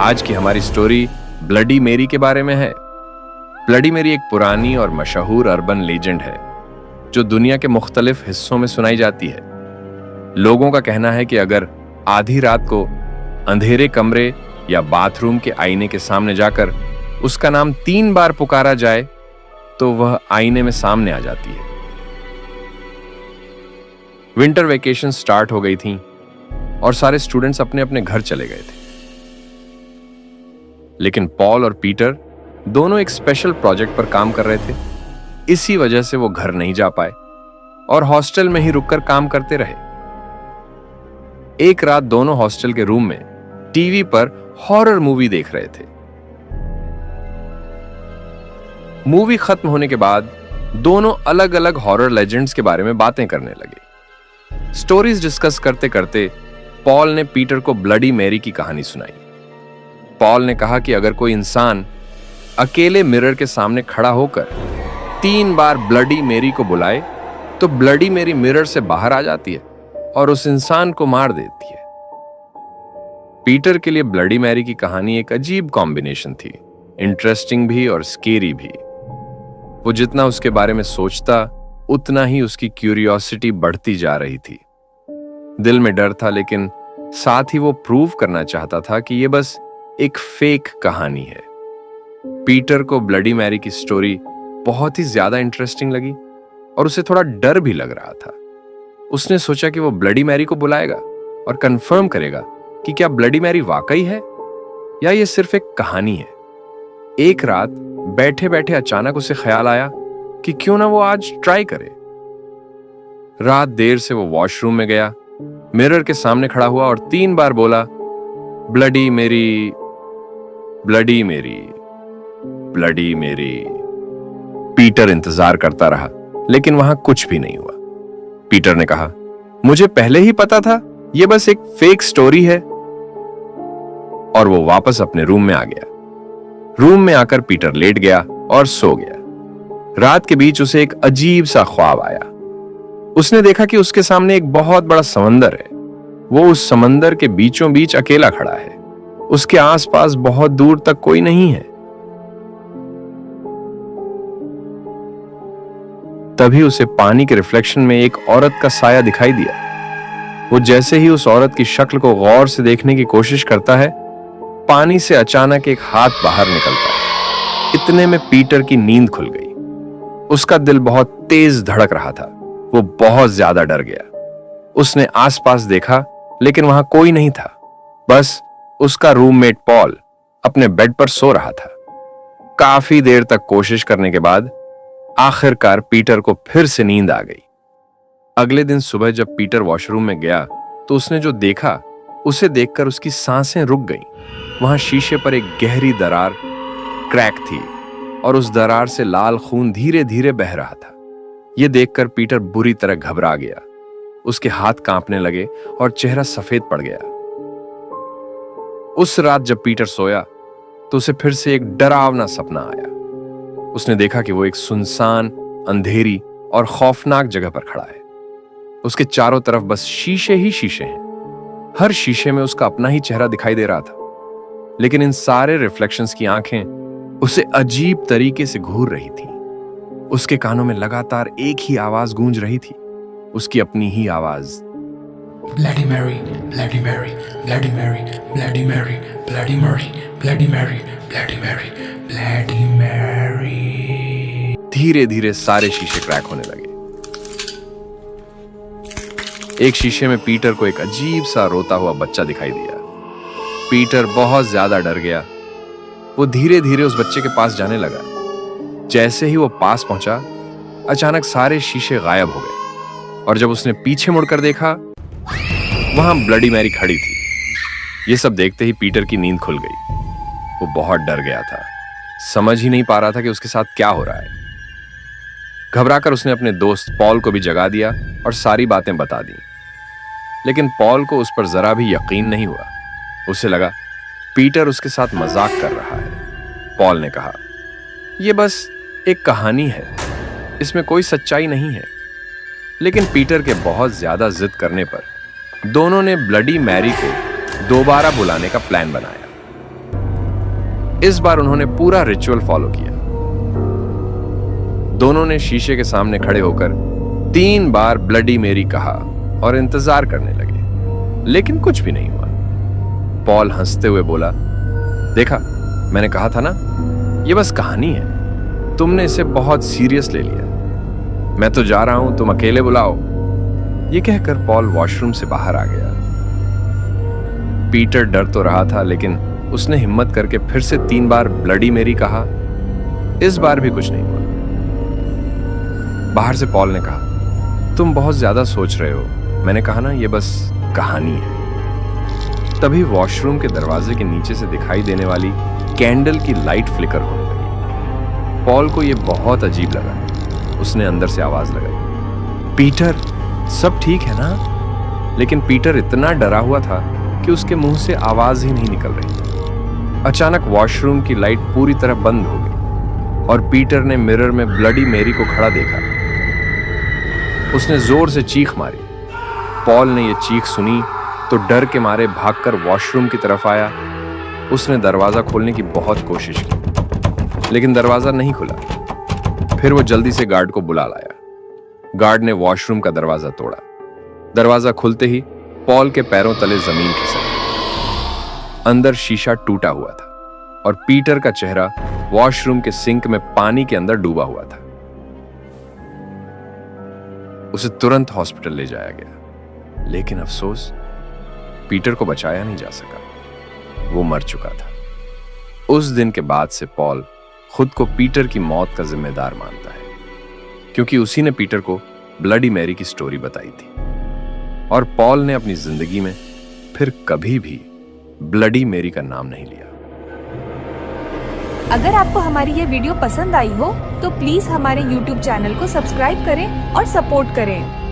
आज की हमारी स्टोरी ब्लडी मेरी के बारे में है। ब्लडी मेरी एक पुरानी और मशहूर अर्बन लेजेंड है जो दुनिया के मुख्तलिफ हिस्सों में सुनाई जाती है। लोगों का कहना है कि अगर आधी रात को अंधेरे कमरे या बाथरूम के आईने के सामने जाकर उसका नाम 3 बार पुकारा जाए तो वह आईने में सामने आ जाती है। विंटर वेकेशन स्टार्ट हो गई थी और सारे स्टूडेंट्स अपने अपने घर चले गए थे, लेकिन पॉल और पीटर दोनों एक स्पेशल प्रोजेक्ट पर काम कर रहे थे। इसी वजह से वो घर नहीं जा पाए और हॉस्टल में ही रुककर काम करते रहे। एक रात दोनों हॉस्टल के रूम में टीवी पर हॉरर मूवी देख रहे थे। मूवी खत्म होने के बाद दोनों अलग अलग हॉरर लेजेंड्स के बारे में बातें करने लगे। स्टोरीज डिस्कस करते करते पॉल ने पीटर को ब्लडी मैरी की कहानी सुनाई। पॉल ने कहा कि अगर कोई इंसान अकेले मिरर के सामने खड़ा होकर 3 बार ब्लडी मैरी को बुलाए तो ब्लडी मैरी मिरर से बाहर आ जाती है और उस इंसान को मार देती है। पीटर के लिए ब्लडी मैरी की कहानी एक अजीब कॉम्बिनेशन थी, इंटरेस्टिंग भी और स्केरी भी। वो जितना उसके बारे में सोचता उतना ही उसकी क्यूरियोसिटी बढ़ती जा रही थी। दिल में डर था, लेकिन साथ ही वो प्रूव करना चाहता था कि ये बस एक फेक कहानी है। पीटर को ब्लडी मैरी की स्टोरी बहुत ही ज्यादा इंटरेस्टिंग लगी और उसे थोड़ा डर भी लग रहा था। उसने सोचा कि वो ब्लडी मैरी को बुलाएगा और कंफर्म करेगा कि क्या ब्लडी मैरी वाकई है या ये सिर्फ एक कहानी है। एक रात बैठे बैठे अचानक उसे ख्याल आया कि क्यों ना वो आज ट्राई करे। रात देर से वो वॉशरूम में गया, मिरर के सामने खड़ा हुआ और 3 बार बोला, ब्लडी मेरी, ब्लडी मेरी, ब्लडी मेरी। पीटर इंतजार करता रहा, लेकिन वहां कुछ भी नहीं हुआ। पीटर ने कहा, मुझे पहले ही पता था यह बस एक फेक स्टोरी है, और वो वापस अपने रूम में आ गया। रूम में आकर पीटर लेट गया और सो गया। रात के बीच उसे एक अजीब सा ख्वाब आया। उसने देखा कि उसके सामने एक बहुत बड़ा समंदर है। वो उस समंदर के बीचों बीच अकेला खड़ा है। उसके आसपास बहुत दूर तक कोई नहीं है। तभी उसे पानी के रिफ्लेक्शन में एक औरत का साया दिखाई दिया। वो जैसे ही उस औरत की शक्ल को गौर से देखने की कोशिश करता है, पानी से अचानक एक हाथ बाहर निकलता है। इतने में पीटर की नींद खुल गई। उसका दिल बहुत तेज धड़क रहा था। वो बहुत ज्यादा डर गया। उसने आसपास देखा, लेकिन वहां कोई नहीं था। बस उसका रूममेट पॉल अपने बेड पर सो रहा था। काफी देर तक कोशिश करने के बाद आखिरकार पीटर को फिर से नींद आ गई। अगले दिन सुबह जब पीटर वॉशरूम में गया तो उसने जो देखा उसे देखकर उसकी सांसें रुक गईं। वहां शीशे पर एक गहरी दरार क्रैक थी और उस दरार से लाल खून धीरे धीरे बह रहा था। यह देखकर पीटर बुरी तरह घबरा गया। उसके हाथ कांपने लगे और चेहरा सफेद पड़ गया। उस रात जब पीटर सोया तो उसे फिर से एक डरावना सपना आया। उसने देखा कि वो एक सुनसान, अंधेरी और खौफनाक जगह पर खड़ा है। उसके चारों तरफ बस शीशे ही शीशे हैं। हर शीशे में उसका अपना ही चेहरा दिखाई दे रहा था, लेकिन इन सारे रिफ्लेक्शंस की आंखें उसे अजीब तरीके से घूर रही थीं। उसके कानों में लगातार एक ही आवाज गूंज रही थी, उसकी अपनी ही आवाज, Bloody Mary, Bloody Mary, Bloody Mary, Bloody Mary, Bloody Mary, Bloody Mary, Bloody Mary, Bloody Mary। धीरे धीरे सारे शीशे क्रैक होने लगे। एक शीशे में पीटर को एक अजीब सा रोता हुआ बच्चा दिखाई दिया। पीटर बहुत ज्यादा डर गया। वो धीरे धीरे उस बच्चे के पास जाने लगा। जैसे ही वो पास पहुंचा, अचानक सारे शीशे गायब हो गए और जब उसने पीछे मुड़कर देखा, वहां ब्लडी मैरी खड़ी थी। ये सब देखते ही पीटर की नींद खुल गई। वो बहुत डर गया था, समझ ही नहीं पा रहा था कि उसके साथ क्या हो रहा है। घबराकर उसने अपने दोस्त पॉल को भी जगा दिया और सारी बातें बता दी, लेकिन पॉल को उस पर जरा भी यकीन नहीं हुआ। उसे लगा पीटर उसके साथ मजाक कर रहा है। पॉल ने कहा, यह बस एक कहानी है, इसमें कोई सच्चाई नहीं है। लेकिन पीटर के बहुत ज्यादा जिद करने पर दोनों ने ब्लडी मैरी को दोबारा बुलाने का प्लान बनाया। इस बार उन्होंने पूरा रिचुअल फॉलो किया। दोनों ने शीशे के सामने खड़े होकर 3 बार ब्लडी मेरी कहा और इंतजार करने लगे, लेकिन कुछ भी नहीं हुआ। पॉल हंसते हुए बोला, देखा, मैंने कहा था ना, ये बस कहानी है, तुमने इसे बहुत सीरियस ले लिया। मैं तो जा रहा हूं, तुम अकेले बुलाओ। ये कहकर पॉल वॉशरूम से बाहर आ गया। पीटर डर तो रहा था, लेकिन उसने हिम्मत करके फिर से 3 बार ब्लडी मेरी कहा। इस बार भी कुछ नहीं हुआ। बाहर से पॉल ने कहा, तुम बहुत ज्यादा सोच रहे हो। मैंने कहा ना, ये बस कहानी है। तभी वॉशरूम के दरवाजे के नीचे से दिखाई देने वाली कैंडल की लाइट फ्लिकर होने लगी। पॉल को यह बहुत अजीब लगा। उसने अंदर से आवाज लगाई, पीटर, सब ठीक है ना? लेकिन पीटर इतना डरा हुआ था कि उसके मुंह से आवाज ही नहीं निकल रही। अचानक वॉशरूम की लाइट पूरी तरह बंद हो गई और पीटर ने मिरर में ब्लडी मेरी को खड़ा देखा। उसने जोर से चीख मारी। पॉल ने यह चीख सुनी तो डर के मारे भागकर वॉशरूम की तरफ आया। उसने दरवाजा खोलने की बहुत कोशिश की, लेकिन दरवाजा नहीं खुला। फिर वो जल्दी से गार्ड को बुला लाया। गार्ड ने वॉशरूम का दरवाजा तोड़ा। दरवाजा खुलते ही पॉल के पैरों तले जमीन खिसक गई। अंदर शीशा टूटा हुआ था और पीटर का चेहरा वॉशरूम के सिंक में पानी के अंदर डूबा हुआ था। उसे तुरंत हॉस्पिटल ले जाया गया, लेकिन अफसोस, पीटर को बचाया नहीं जा सका। वो मर चुका था। उस दिन के बाद से पॉल खुद को पीटर की मौत का जिम्मेदार मानता है, क्योंकि उसी ने पीटर को ब्लडी मैरी की स्टोरी बताई थी। और पॉल ने अपनी जिंदगी में फिर कभी भी ब्लडी मेरी का नाम नहीं लिया। अगर आपको हमारी ये वीडियो पसंद आई हो तो प्लीज हमारे YouTube चैनल को सब्सक्राइब करें और सपोर्ट करें।